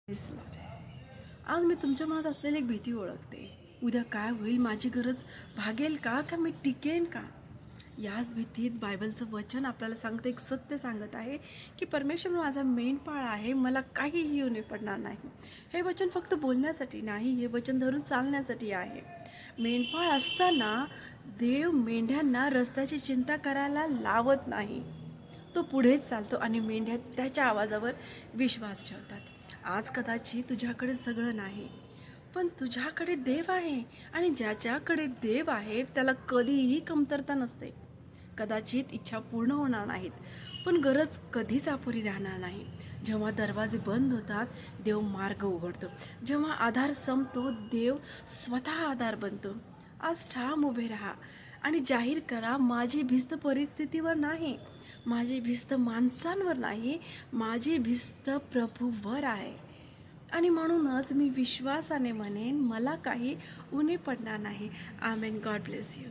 Praise Lord. आज मी तुमच्या मनात असलेली एक भीती ओळखते. उद्या काय होईल, माझी गरज भागेल का मी टिकेन का? याच भीतीत बायबलचं वचन आपल्याला सांगतं, एक सत्य सांगत आहे की परमेश्वर माझा मेंढपाळ आहे, मला काहीही येऊ पडणार नाही. हे वचन फक्त बोलण्यासाठी नाही, हे वचन धरून चालण्यासाठी आहे. मेंढपाळ असताना देव मेंढ्यांना रस्त्याची चिंता करायला लावत नाही. तो पुढेच चालतो आणि मेंढ्या त्याच्या आवाजावर विश्वास ठेवतात. आज कदाचित तुझ्याकडे सगळं नाही, पण तुझ्याकडे देव आहे, आणि ज्याच्याकडे देव आहे त्याला कधीही कमतरता नसते. कदाचित इच्छा पूर्ण होणार नाहीत, पण गरज कधीच अपुरी राहणार नाही. जेव्हा दरवाजे बंद होतात, देव मार्ग उघडतो. जेव्हा आधार संपतो, देव स्वतः आधार बनतो. आज ठाम उभे राहा आणि जाहीर करा, माझी भिस्त परिस्थितीवर नाही, माझी भिस्त माणसांवर नाही, माझी भिस्त प्रभूवर आहे. आणि म्हणूनच मी विश्वासाने म्हणेन, मला काही उणे पडणार नाही. आमेन. God bless you.